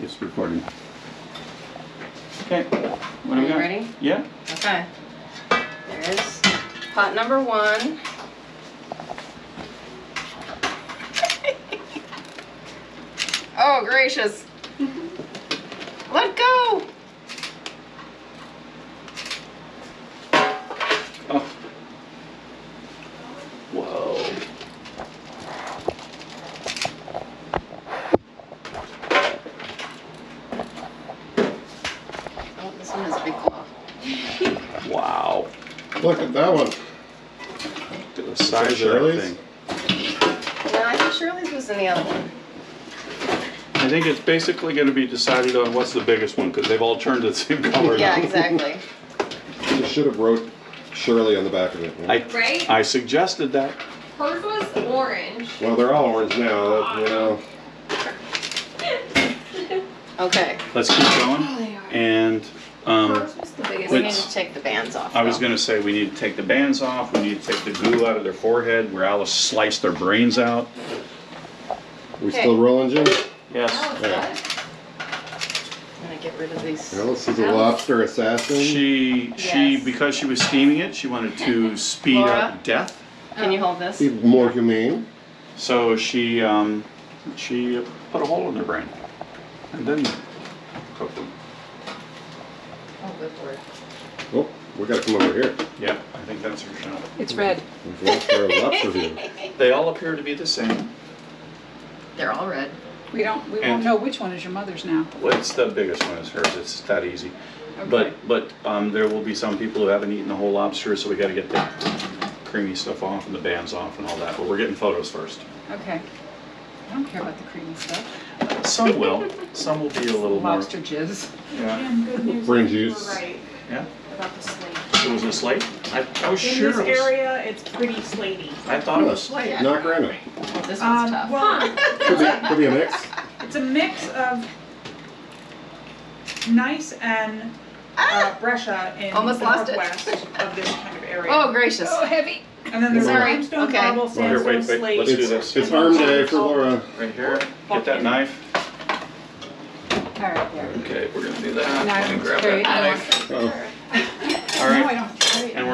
It's recording. Okay. What do we Are you got? ready? Yeah. Okay. There's pot number 1. Oh, gracious. Let go. Oh. Whoa. Oh, this one has a big claw. Wow. Look at that one. Look at the size of that Shirley's? thing. No, I think Shirley's was in the other one. I think it's basically going to be decided on what's the biggest one because they've all turned the same color Yeah, now. exactly. You should have wrote Shirley on the back of it. Right? I suggested that. Hers was orange. Well, they're all orange now, you know. Okay. Let's keep going. Oh, they are. And Hers was the biggest. We need Let's- to take the bands off. I was though. going to say we need to take the bands off. We need to take the goo out of their forehead where Alice sliced their brains out. We still rolling, Jim? Yes. Alice, Yeah. what? I'm gonna get rid of these. Alice is a lobster assassin. She Yes. because she was steaming it, she wanted to speed Laura? up death. Can you hold this? Be more humane. So she put a hole in their brain and then cooked them. Oh, good lord. Oh, we gotta come over here. Yeah, I think that's her shot. It's red. There's lobster view. They all appear to be the same. They're all red. We And- won't know which one is your mother's now. Well, it's the biggest one is hers. It's that easy. Okay. But there will be some people who haven't eaten the whole lobster, so we got to get the creamy stuff off and the bands off and all that. But we're getting photos first. Okay. I don't care about the creamy stuff. Some will. Some will be a little more. Lobster jizz. Yeah. And good news Brain is you juice. were right Yeah. about the slate. It was a slate. I was In sure this it was. area, it's pretty slatey. I thought it was slate. Not granite. Oh, this one's tough. Well, Could be a mix. it's a mix of nice and Brescia in Almost the lost it. northwest of this kind of area. Oh, gracious. Oh, heavy. And then there's Sorry. limestone, Okay. marble, Here, sandstone, wait, slate. let's do this. It's arm day for Laura. Right here. Get that knife. All right, there. Okay, we're gonna do that. Now I Let me don't grab carry that it. knife. Oh, All No, I right. don't carry it. And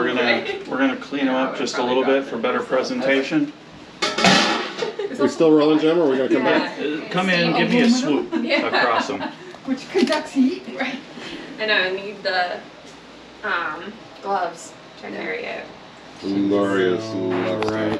we're gonna clean them up just a little bit for better presentation. we still rolling, Jim, or are we gonna come back? Come in, give me a swoop across them. Which conducts heat. Right. I know, I need the Gloves. to carry it. Glorious. All right.